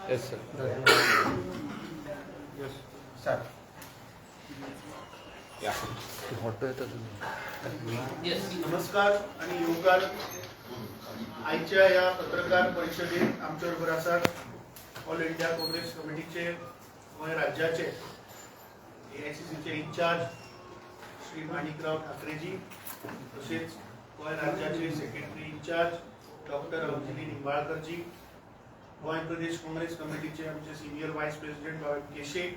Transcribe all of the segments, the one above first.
Yes, sir. Yes, sir. Yeah. Photo येतो तुम्ही. नमस्कार आणि योगकार. आजच्या या पत्रकार परिषदेत आमच्याबरोबर असतात ऑल इंडिया काँग्रेस कमिटीचे गोंय राज्याचे AICCचे इंचार्ज श्री माणिकराव ठाकरेजी, तसेच गोंय राज्याचे secretary in charge doctor Anjali निंबाळकरजी, Goa प्रदेश काँग्रेस कमिटीचे आमचे सिनियर व्हाईस प्रेसिडेंट बाबा केशे,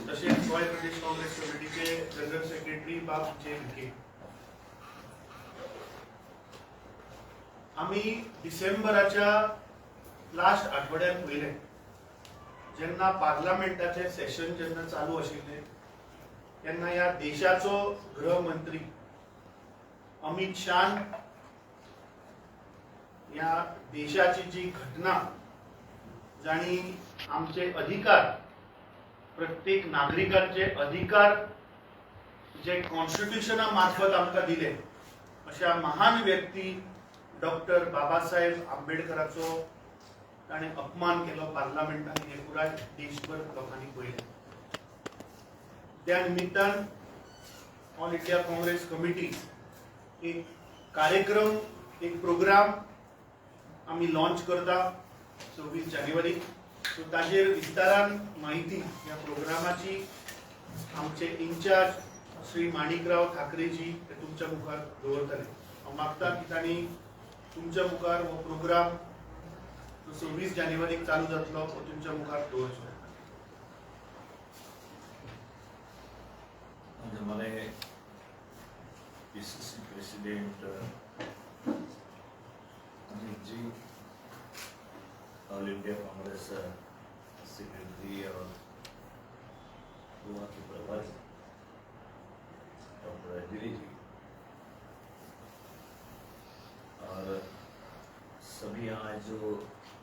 तसेच गोंय प्रदेश काँग्रेस कमिटीचे जनरल सेक्रेटरी बाब जे विखे. आम्ही डिसेंबराच्या लास्ट आठवड्यात पहिले जेन्ना पार्लमेंटाचे सेशन जेन्ना चालू आशिल्ले तेन्ना या देशाचो गृहमंत्री अमित शाह या देशाची जी घटना जाणी आमचे अधिकार, प्रत्येक नागरिकांचे अधिकार जे कॉन्स्टिट्यूशना मार्फत आमकां दिले अशा महान व्यक्ती डॉक्टर बाबासाहेब आंबेडकराचो ताणे अपमान केलो पार्लमेंटान. हे पुराय देशभर लोकांनी पळयले. त्या निमित्तान ऑल इंडिया काँग्रेस कमिटी एक कार्यक्रम, एक प्रोग्राम आम्ही लॉन्च करता 26 जानेवारी. सो ताजेर विस्तारान माहिती या प्रोग्रामाची आमचे इंचार्ज श्री माणिकराव ठाकरेजी ते तुमच्या मुखार दवरतले. हांव मागता की तांणी तुमच्या मुखार हो प्रोग्राम 26 जानेवारीक चालू जातलो हो तुमच्या मुखार दवरचो. हमारे PCC president Amit ji, all India Congress secretary और गोवा के प्रभारी डॉक्टर अंजलि जी और सभी आज जो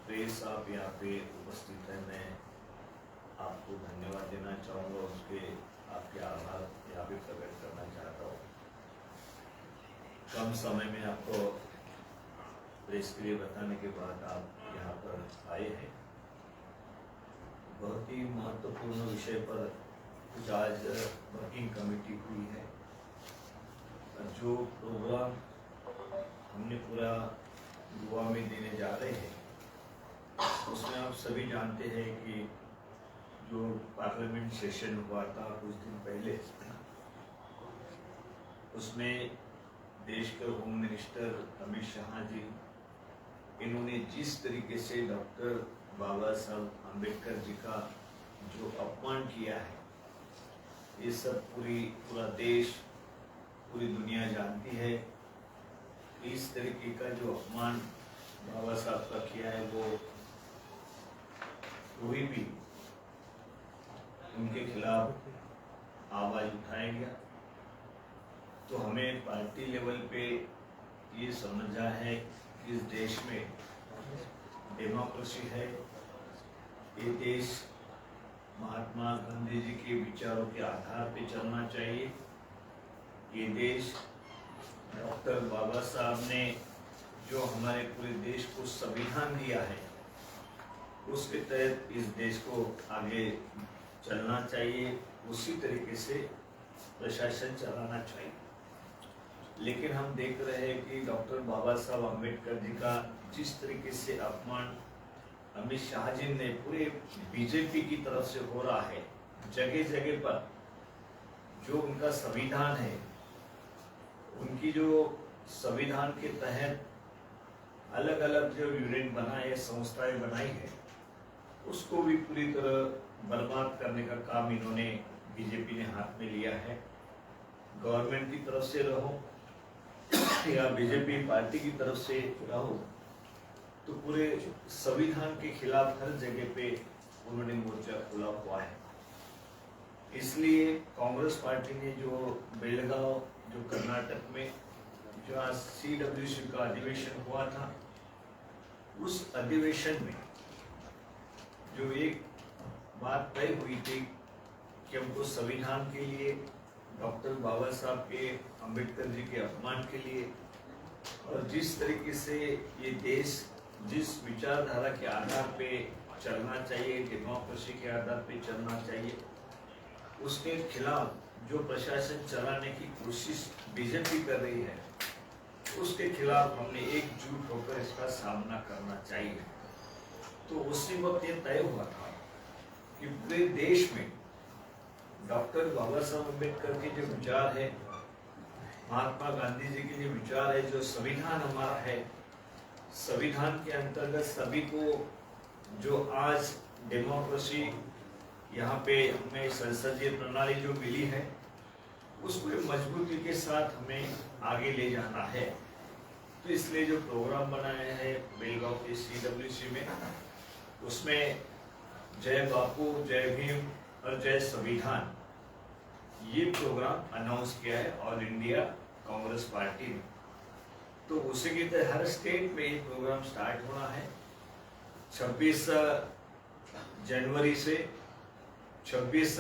प्रेस आप यहाँ पे उपस्थित है, मैं आपको धन्यवाद देना चाहूँगा. उसके आपके आभार यहाँ पे प्रकट करना चाहता हूँ. कम समय में आपको प्रेस के लिए बताने के बाद आप यहाँ पर आए हैं. बहुत ही महत्वपूर्ण विषय पर कुछ आज वर्किंग कमेटी हुई है. जो प्रोग्राम हमने पूरा गोवा में देने जा रहे हैं उसमें आप सभी जानते हैं कि जो पार्लियामेंट सेशन हुआ था कुछ दिन पहले, उसमें देश के होम मिनिस्टर अमित शाह जी, इन्होंने जिस तरीके से डॉक्टर बाबा साहब आम्बेडकर जी का जो अपमान किया है, ये सब पूरा देश, पूरी दुनिया जानती है. इस तरीके का जो अपमान बाबा साहब का किया है वो कोई भी उनके खिलाफ आवाज उठाया गया. तो हमें पार्टी लेवल पे ये समझा है कि इस देश में डेमोक्रेसी है. ये देश महात्मा गांधी जी के विचारों के आधार पे चलना चाहिए. ये देश डॉक्टर बाबा साहब ने जो हमारे पूरे देश को संविधान दिया है उसके तहत इस देश को आगे चलना चाहिए. उसी तरीके से प्रशासन चलाना चाहिए. लेकिन हम देख रहे हैं कि डॉक्टर बाबा साहब आम्बेडकर जी का जिस तरीके से अपमान अमित शाह जी ने पूरे बीजेपी की तरफ से हो रहा है, जगह जगह पर जो उनका संविधान है, उनकी जो संविधान के तहत अलग अलग जो यूनिट बनाए, संस्थाएं बनाई है, उसको भी पूरी तरह बर्बाद करने का काम इन्होंने बीजेपी ने हाथ में लिया है. गवर्नमेंट की तरफ से रहो या बीजेपी पार्टी की तरफ से रहो, तो पूरे संविधान के खिलाफ हर जगह पे उन्होंने मोर्चा खोला हुआ है. इसलिए कांग्रेस पार्टी ने जो बेलगांव, जो कर्नाटक में जो आज CWC का अधिवेशन हुआ था, उस अधिवेशन में जो एक बात तय हुई थी कि हमको संविधान के लिए, डॉक्टर बाबा साहब के, अम्बेडकर जी के अपमान के लिए और जिस तरीके से ये देश जिस विचारधारा के आधार पे चलना चाहिए, डेमोक्रेसी के आधार पे चलना चाहिए, उसके खिलाफ जो प्रशासन चलाने की कोशिश बीजेपी कर रही है, उसके खिलाफ हमने एकजुट होकर इसका सामना करना चाहिए। तो उसी वक्त ये तय हुआ था कि पूरे देश में डॉक्टर बाबा साहब अम्बेडकर के जो विचार है, महात्मा गांधी जी के जो विचार है, जो संविधान हमारा है, संविधान के अंतर्गत सभी को जो आज डेमोक्रेसी यहाँ पे हमें संसदीय प्रणाली जो मिली है, उसको मजबूती के साथ हमें आगे ले जाना है। तो इसलिए जो प्रोग्राम बनाया है बेलगांव के CWC में, उसमें जय बापू, जय भीम और जय संविधान, ये प्रोग्राम अनाउंस किया है ऑल इंडिया कांग्रेस पार्टी ने। तो उसी की तरह हर स्टेट में ये प्रोग्राम स्टार्ट होना है 26 जनवरी से 26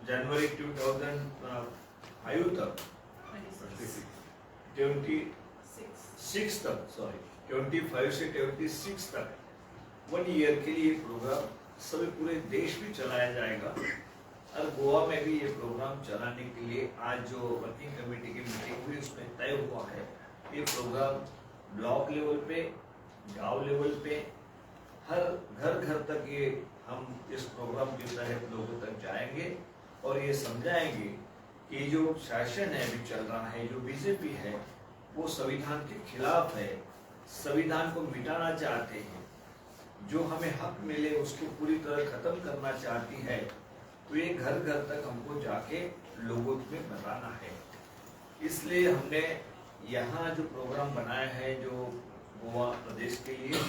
जनवरी 2005 तक 26 तक, 25 से 26 तक 1 ईयर के लिए प्रोग्राम सभी पूरे देश में चलाया जाएगा। और गोवा में भी ये प्रोग्राम चलाने के लिए आज जो वर्किंग कमेटी की मीटिंग हुई, उसमें तय हुआ है ये प्रोग्राम ब्लॉक लेवल पे, गांव लेवल पे, हर घर घर तक ये हम इस प्रोग्राम के तहत लोगों तक जाएंगे और ये समझाएंगे कि जो शासन है अभी चल रहा है, जो बीजेपी है, वो संविधान के खिलाफ है, संविधान को मिटाना चाहते हैं, जो हमें हक मिले उसको पूरी तरह खत्म करना चाहती है। तो ये घर घर तक हमको जाके लोगों में बताना है। इसलिए हमने यहाँ जो प्रोग्राम बनाया है जो गोवा प्रदेश के लिए,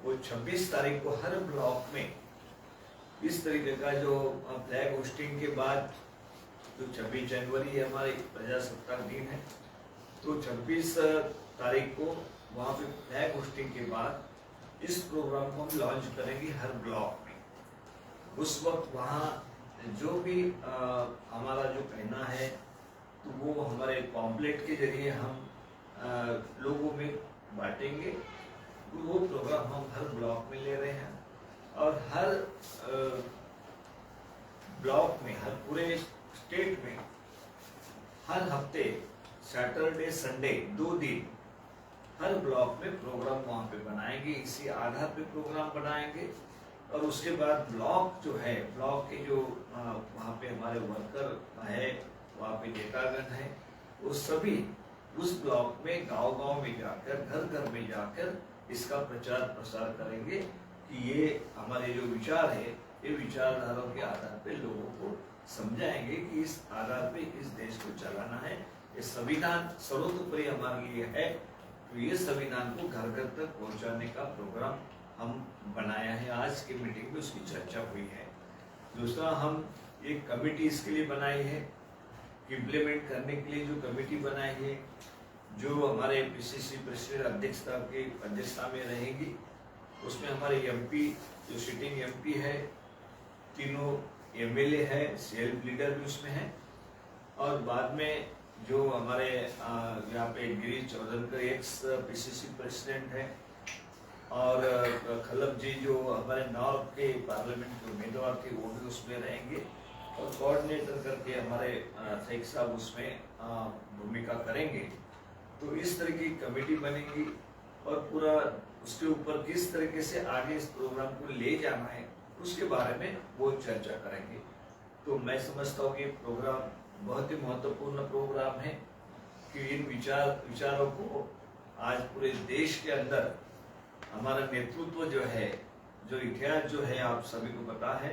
वो 26 तारीख को हर ब्लॉक में इस तरीके का जो फ्लैग होस्टिंग के बाद, जो 26 जनवरी है हमारे प्रजासत्ताक दिन है, तो 26 तारीख को वहाँ पे फ्लैग होस्टिंग के बाद इस प्रोग्राम को हम लॉन्च करेंगे हर ब्लॉक में। उस वक्त वहाँ जो भी हमारा जो कहना है, तो वो हमारे पॉम्पलेट के जरिए हम लोगों में बांटेंगे। तो वो प्रोग्राम हम हर ब्लॉक में ले रहे हैं और हर ब्लॉक में, हर पूरे स्टेट में हर हफ्ते सैटरडे संडे 2 दिन हर ब्लॉक में प्रोग्राम वहाँ पे बनाएंगे। इसी आधार पे प्रोग्राम बनाएंगे और उसके बाद ब्लॉक जो है, ब्लॉक के जो वहाँ पे हमारे वर्कर है, वहाँ पे नेतागण है, वो सभी उस ब्लॉक में गांव-गांव में जाकर, घर-घर में जाकर इसका प्रचार प्रसार करेंगे कि ये हमारे जो विचार है, ये विचारधाराओं के आधार पे लोगों को समझाएंगे कि इस आधार पे इस देश को चलाना है। ये संविधान सर्वोपरि हमारे लिए है, तो ये संविधान को घर घर तक पहुंचाने का प्रोग्राम हम बनाया है। आज की मीटिंग में उसकी चर्चा हुई है। दूसरा, हम एक कमेटी इसके लिए बनाई है, इम्प्लीमेंट करने के लिए जो कमेटी बनाई है, जो हमारे PCC प्रेसिडेंट अध्यक्षता में रहेगी। उसमें हमारे MP, जो सिटिंग MP है, तीनों MLA है, सेल्फ लीडर भी उसमें है, और बाद में जो हमारे यहाँ पे Girish Chaudhary ex PCC president है, और खलब जी जो हमारे नॉर्थ के पार्लियामेंट के उम्मीदवार थे, वो भी उसमें रहेंगे, और कोऑर्डिनेटर करके हमारे शेख साहब उसमें भूमिका करेंगे। तो इस तरह की कमेटी बनेगी और पूरा उसके ऊपर किस तरीके से आगे इस प्रोग्राम को ले जाना है, उसके बारे में वो चर्चा करेंगे। तो मैं समझता हूँ कि प्रोग्राम बहुत ही महत्वपूर्ण प्रोग्राम है कि इन विचारों को आज पूरे देश के अंदर हमारा नेतृत्व जो है, जो इतिहास जो है, आप सभी को पता है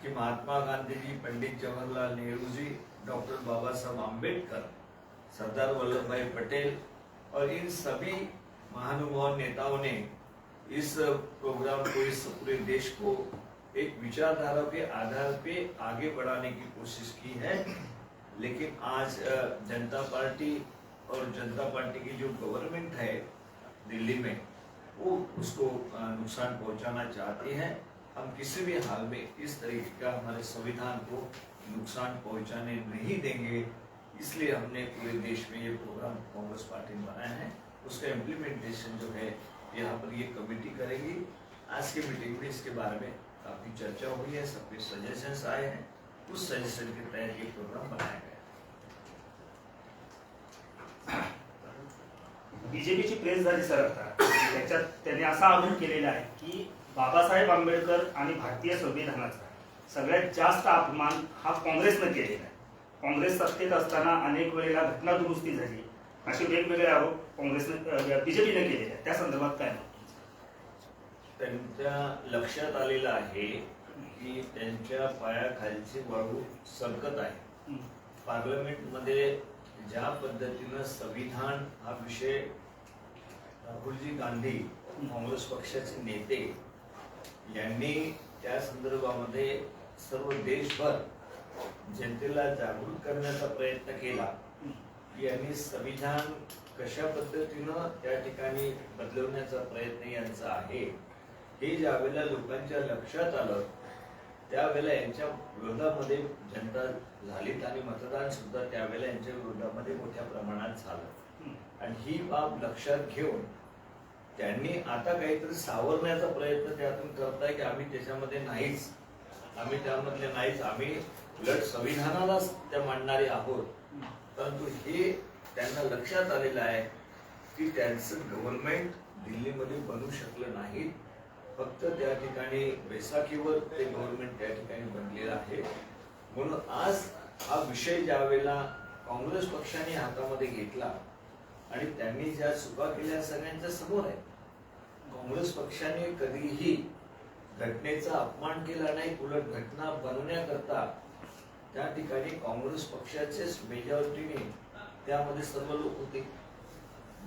कि महात्मा गांधी जी, पंडित जवाहरलाल नेहरू जी, डॉक्टर बाबा साहब अम्बेडकर, सरदार वल्लभ भाई पटेल और इन सभी महानुभाव नेताओं ने इस प्रोग्राम को, इस पूरे देश को एक विचारधारा के आधार पे आगे बढ़ाने की कोशिश की है। लेकिन आज जनता पार्टी और जनता पार्टी की जो गवर्नमेंट है दिल्ली में, वो उसको नुकसान पहुंचाना चाहती है। हम किसी भी हाल में इस तरीके का हमारे संविधान को नुकसान पहुंचाने नहीं देंगे। इसलिए हमने पूरे देश में ये प्रोग्राम कांग्रेस पार्टी ने बनाया है। उसका इम्प्लीमेंटेशन जो है यहाँ पर ये कमेटी करेगी। आज की मीटिंग में इसके बारे में काफी चर्चा हुई है, सबके सजेशंस आए हैं, उस सजेशन के तहत ये प्रोग्राम बनाया गया। बीजेपीची प्रेस झाली सर आता, त्याच्यात त्यांनी असा आरोप केलेला आहे की बाबासाहेब आंबेडकर आणि भारतीय संविधानाचा सगळ्यात जास्त अपमान हा काँग्रेसनं केलेला आहे. काँग्रेस सत्तेत असताना अनेक वेळेला घटना दुरुस्ती झाली, असे वेगवेगळे आरोप काँग्रेसने बीजेपीने केलेले आहेत. त्या संदर्भात काय मत? त्यांच्या लक्षात आलेलं आहे की त्यांच्या पायाखालची वाळू सरकत आहे. पार्लमेंटमध्ये ज्या पद्धतीनं संविधान हा विषय राहुलजी गांधी काँग्रेस पक्षाचे नेते यांनी त्या संदर्भामध्ये सर्व देशभर जनतेला जागृत करण्याचा प्रयत्न केला, यांनी संविधान कशा पद्धतीनं त्या ठिकाणी बदलवण्याचा प्रयत्न यांचा आहे हे ज्यावेळेला लोकांच्या लक्षात आलं त्यावेळेला यांच्या विरोधामध्ये जनता झालीत आणि मतदान सुद्धा त्यावेळेला यांच्या विरोधामध्ये मोठ्या प्रमाणात झालं. आणि ही बाब लक्षात घेऊन त्यांनी आता काहीतरी सावरण्याचा प्रयत्न त्यातून करताय की आम्ही त्याच्यामध्ये नाहीच, आम्ही त्यामधले नाहीच, आम्ही उलट संविधानालाच त्या मांडणारे आहोत. परंतु हे त्यांना लक्षात आलेलं आहे की त्यांचं गव्हर्नमेंट दिल्लीमध्ये बनू शकलं नाही, फक्त त्या ठिकाणी बैसाखीवर ते गव्हर्नमेंट त्या ठिकाणी बनलेलं आहे. म्हणून आज हा विषय ज्या वेळेला काँग्रेस पक्षाने हातामध्ये घेतला आणि त्यांनी ज्या चुका केल्या सगळ्यांच्या समोर आहे. काँग्रेस पक्षाने कधीही घटनेचा अपमान केला नाही, उलट घटना बनवण्याकरता त्या ठिकाणी काँग्रेस पक्षाचेच मेजॉरिटीने त्यामध्ये सर्व लोक होते.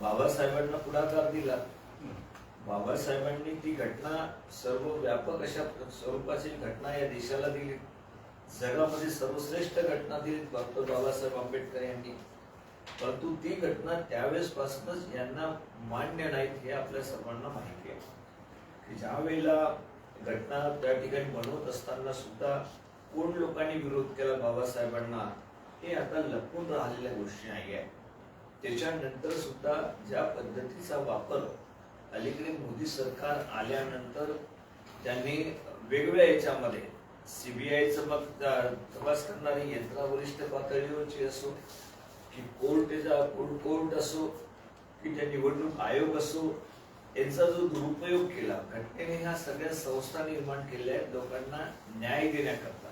बाबासाहेबांना पुढाकार दिला, बाबासाहेबांनी ती घटना सर्व व्यापक अशा स्वरूपाची घटना या देशाला दिली, जगामध्ये सर्वश्रेष्ठ घटना दिली डॉक्टर बाबासाहेब आंबेडकर यांनी. परंतु ती घटना त्यावेळेस पासूनच यांना मान्य नाहीत हे आपल्या सर्वांना माहिती आहे की ज्या वेळेला घटना त्या ठिकाणी बनवत असताना सुद्धा कोण लोकांनी विरोध केला बाबासाहेबांना हे आता लपून राहिलेल्या गोष्टी नाही आहे. त्याच्यानंतर सुद्धा ज्या पद्धतीचा वापर अलीकडे मोदी सरकार आल्यानंतर त्यांनी वेगवेगळ्या याच्यामध्ये सीबीआयचं मग तपास करणारी यंत्रवरिष्ठ पातळीवरची असो की कोर्ट असो की त्या निवडणूक आयोग असो, यांचा जो दुरुपयोग केला घटनेने ह्या सगळ्या संस्था निर्माण केल्या आहेत लोकांना न्याय देण्याकरता.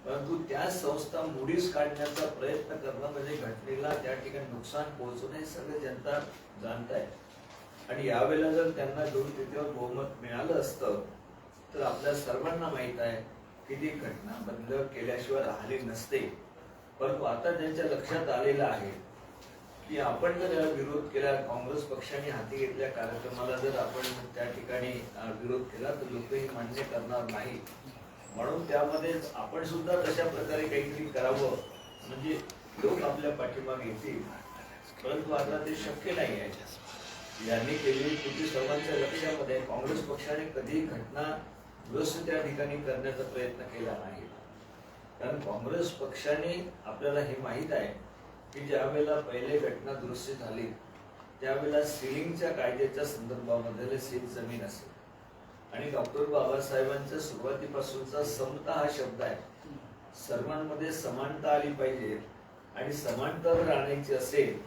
परंतु त्या संस्था मुडीस काढण्याचा प्रयत्न करणं म्हणजे घटनेला त्या ठिकाणी नुकसान पोहोचवणं हे सगळं जनता जाणत आहे. आणि यावेळेला जर त्यांना 2/3 बहुमत मिळालं असतं तर आपल्या सर्वांना माहित आहे की ती घटना बंद केल्याशिवाय राहिली नसते. परंतु आता त्यांच्या लक्षात आलेलं आहे की आपण जर याला विरोध केला, काँग्रेस पक्षाने हाती घेतल्या कार्यक्रमाला जर आपण त्या ठिकाणी विरोध केला तर लोक हे मान्य करणार नाही. म्हणून त्यामध्ये आपण सुद्धा तशा प्रकारे काहीतरी करावं म्हणजे लोक आपल्या पाठीमागे येतील. परंतु आता ते शक्य नाही आहे. यांनी केलेली कृती सर्वांच्या लक्षामध्ये काँग्रेस पक्षाने कधी घटना दुरुस्त त्या ठिकाणी करण्याचा प्रयत्न केला नाही. कारण काँग्रेस पक्षाने आपल्याला हे माहित आहे की ज्या वेळेला पहिले घटना दुरुस्ती झाली त्यावेळेला सिलिंगच्या कायद्याच्या संदर्भामध्ये शेत जमीन असेल आणि डॉक्टर बाबासाहेबांच्या सुरुवातीपासूनचा समता हा शब्द आहे. सर्वांमध्ये समानता आली पाहिजे आणि समानता जर आणायची असेल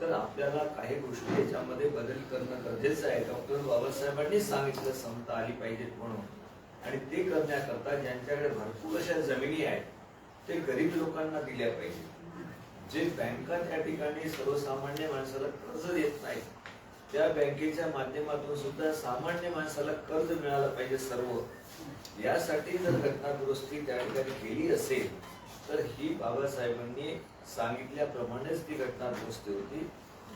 तर आपल्याला काही गोष्टी याच्यामध्ये बदल करणं गरजेचं आहे. डॉक्टर बाबासाहेबांनी सांगितलं समता आली पाहिजेत म्हणून, आणि ते करण्याकरता ज्यांच्याकडे भरपूर अशा जमिनी आहेत ते गरीब लोकांना दिल्या पाहिजे. जे बँका त्या ठिकाणी सर्वसामान्य माणसाला कर्ज देत नाहीत त्या बँकेच्या माध्यमातून सुद्धा सामान्य माणसाला कर्ज मिळालं पाहिजे. सर्व यासाठी जर घटना दुरुस्ती त्या ठिकाणी केली असेल तर ही बाबासाहेबांनी सांगितल्याप्रमाणेच ती घटना दुरुस्ती होती.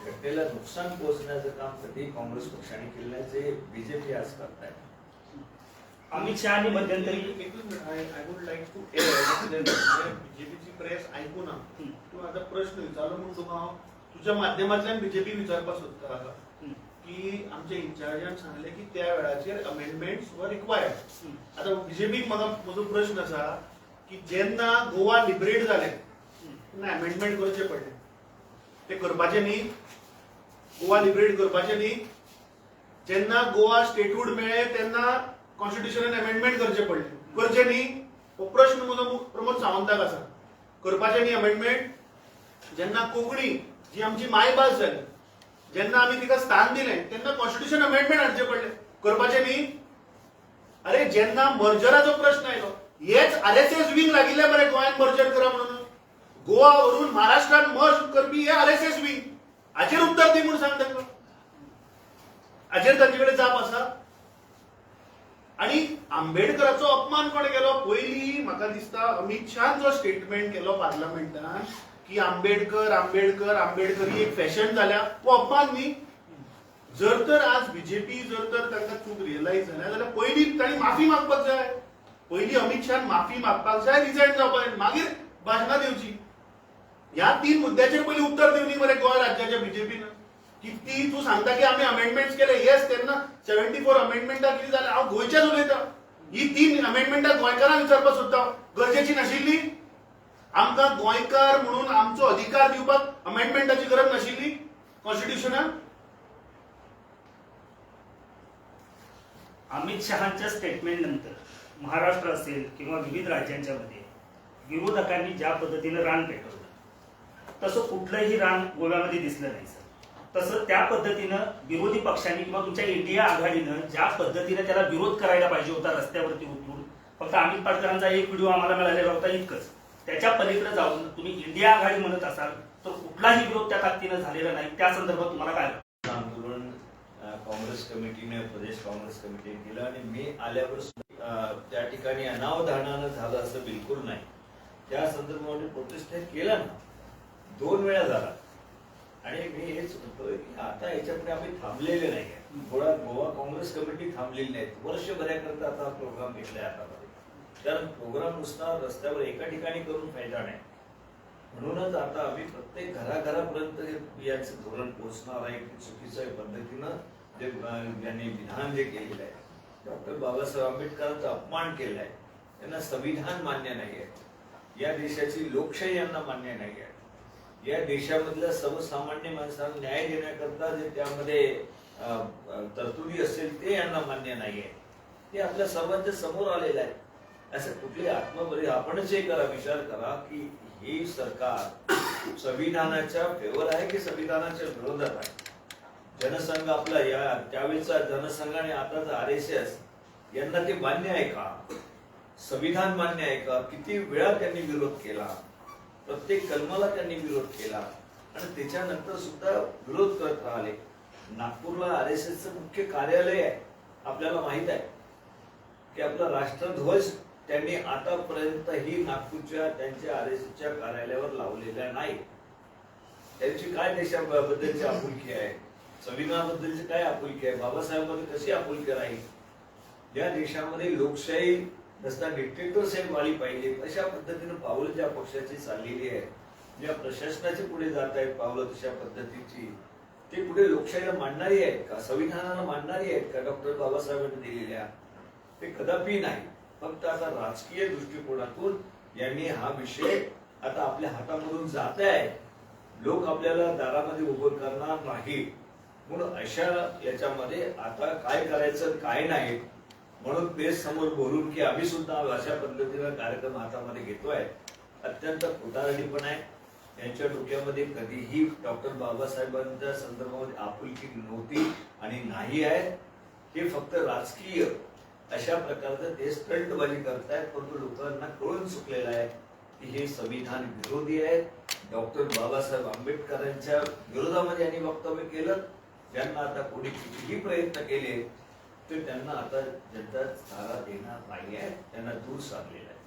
घटनेला नुकसान पोहोचण्याचं काम कधी काँग्रेस पक्षाने केल्याचे बीजेपी आज करताय. अमित शहानी मध्यंतरी आय वुड लाईक टू बीजेपीची प्रेस ऐकू ना किंवा आता प्रश्न विचारलो म्हणून तुझ्या माध्यमातल्यान बीजेपी विचारपास होता की आमच्या इन्चार्जान सांगले की त्या वेळाचेर अमेंडमेंट्स वर रिक्वायर्ड. आता बीजेपी म्हाका म्हजो प्रश्न आसा की जेन्ना गोवा लिबरेट जाले तेन्ना अमेंडमेंट करचे पडले. ते करपाचे न्ही, गोवा लिबरेट करपाचे न्ही, जेन्ना गोवा स्टेटहूड मेळ्ळे तेन्ना कॉन्स्टिट्युशनान अमेंडमेंट करचे पडले. करचे न्ही? हो प्रश्न म्हजो प्रमोद सावंताक आसा. करपाचे न्ही अमेंडमेंट? जेन्ना कोंकणी जी आमची मायभास जाली, जेन्ना आमी तिका स्थान दिलें तेन्ना कॉन्स्टिट्युशन अमेंडमेंट हाडचे पडले. करपाचे न्ही? अरे जेन्ना मर्जराचो प्रश्न आयलो, हेच आरएसएस विंग लागिल्ले मरे गोंयांत मर्जर करा म्हणून. गोवा व्हरून महाराष्ट्रात मर्ज करपी हे आरएसएस विंग. हाचेर उत्तर दी म्हूण सांग तांकां. हाचेर तांचे कडेन जाप आसा? आणि आंबेडकराचो अपमान कोणे केलो? पयलीं म्हाका दिसता अमित शाहान जो स्टेटमेंट केलो पार्लमेंटान की आंबेडकर आंबेडकर आंबेडकर ही एक फॅशन जाल्या, हो अपमान न्ही? जर तर आज बीजेपी जर तर तांकां चूक रियलायज जाल्या जाल्यार पयलीं तांणी माफी मागपाक जाय. पयलीं अमित शाहान माफी मागपाक जाय, रिजायन जावपाक जाय, मागीर भाशणां दिवची. ह्या 3 मुद्द्याचेर पयलीं उत्तर दिवनी मरे गोंय राज्याच्या बीजेपीन. किती तू सांगता की आम्ही अमेंडमेंट्स केले? येस, तेन्ना 74 अमेंडमेंटा किती जाले? हांव गोंयच्याच उलयता. ही 3 अमेंडमेंटा गोंयकारांक विचारपाक सोदता. गरजेची नाशिल्ली? आमकां गोंयकार म्हणून आमचो अधिकार दिवपाक अमेंडमेंटाची गरज नाशिल्ली कॉन्स्टिट्युशनान? अमित शहांच्या स्टेटमेंट नंतर महाराष्ट्र असेल किंवा विविध राज्यांच्या मध्ये विरोधकांनी ज्या पद्धतीनं रान पेटवलं तसं कुठलंही रान गोव्यामध्ये दिसलं नाही सर. तसं त्या पद्धतीनं विरोधी पक्षांनी किंवा तुमच्या इंडिया आघाडीनं ज्या पद्धतीने त्याला विरोध करायला पाहिजे होता रस्त्यावरती उतरून, फक्त अमित पाटकरांचा एक व्हिडिओ आम्हाला मिळालेला होता इतकंच. त्याच्या पलीकडे जाऊन तुम्ही इंडिया आघाडी म्हणत असाल तर कुठलाही विरोध त्या ताकदीनं झालेला नाही. त्या संदर्भात तुम्हाला काय वाटतं? आंदोलन काँग्रेस कमिटीने, प्रदेश काँग्रेस कमिटीने केलं आणि मी आल्यावर त्या ठिकाणी अनावधानानं झालं असं बिलकुल नाही. त्या संदर्भामध्ये प्रोटेस्ट केला ना, 2 वेळा झाला. आणि मी हेच म्हणतोय की आता याच्यापुढे आम्ही थांबलेले नाही. थोडा गोवा काँग्रेस कमिटी थांबलेली नाही. वर्षभराकरता आता प्रोग्राम घेतलाय हातामध्ये. कारण प्रोग्राम नुसता रस्त्यावर एका ठिकाणी करून फायदा नाही. म्हणूनच आता आम्ही प्रत्येक घराघरापर्यंत याचं धोरण पोहोचणार आहे की चुकीच्या पद्धतीनं जे यांनी विधान जे केलेलं आहे, डॉक्टर बाबासाहेब आंबेडकरांचा अपमान केलाय, त्यांना संविधान मान्य नाही आहे. या देशाची लोकशाही यांना मान्य नाही आहे. या देशामधल्या सर्वसामान्य माणसांना न्याय देण्याकरता जे त्यामध्ये तरतुदी असेल ते यांना मान्य नाही आहे. ते आपल्या सर्वांच्या समोर आलेलं आहे. असं कुठली आपणच हे करा, विचार करा की ही सरकार संविधानाच्या फेवर आहे की संविधानाच्या विरोधात आहे. जनसंघ आपला या त्यावेळेचा जनसंघ आणि आताचा आरएसएस यांना ते मान्य आहे का? संविधान मान्य आहे का? किती वेळा त्यांनी विरोध केला, प्रत्येक कलमाला त्यांनी विरोध केला आणि त्याच्यानंतर सुद्धा विरोध करत राहिले. नागपूरला आरएसएसचं मुख्य कार्यालय आहे. आपल्याला माहित आहे की आपला राष्ट्रध्वज त्यांनी आतापर्यंतही नागपूरच्या त्यांच्या आरएसएसच्या कार्यालयावर लावलेल्या नाही. त्यांची काय देशाबद्दलची आपुलकी आहे, संविधानाबद्दलची काय आपुलकी आहे, बाबासाहेबांबद्दल कशी आपुलकी राहील? या देशामध्ये लोकशाही नसता डिक्टेटरशिप आली पाहिजे अशा पद्धतीनं पावलं ज्या पक्षाची चाललेली आहे, ज्या प्रशासनाची पुढे जात आहेत पावलं तशा पद्धतीची, ते पुढे लोकशाहीला मानणारी आहेत का, संविधानाला मानणारी आहेत का डॉक्टर बाबासाहेबांनी दिलेल्या? ते कदापि नाही. फक्त आता राजकीय दृष्टिकोनातून यांनी हा विषय आता आपल्या हातामधून जात आहे. लोक आपल्याला दारामध्ये उभं करणार नाही म्हणून अशा याच्यामध्ये आता काय करायचं काय नाही म्हणून प्रेस समोर बोलून की आम्ही सुद्धा अशा पद्धतीनं कार्यक्रम हातामध्ये घेतोय, अत्यंत खोटारडी आहे. यांच्या डोक्यामध्ये कधीही डॉक्टर बाबासाहेबांच्या संदर्भामध्ये आपुलकी नव्हती आणि नाही आहे. हे फक्त राजकीय अशा प्रकारचं ते स्टंटबाजी करतायत. परंतु लोकांना कळून चुकलेलं आहे की हे संविधान विरोधी आहे. डॉक्टर बाबासाहेब आंबेडकरांच्या विरोधामध्ये यांनी वक्तव्य केलं. ज्यांना आता कोणी कितीही प्रयत्न केले तर त्यांना आता जनता चारा देणार नाही आहे, त्यांना दूर सारलेला आहे.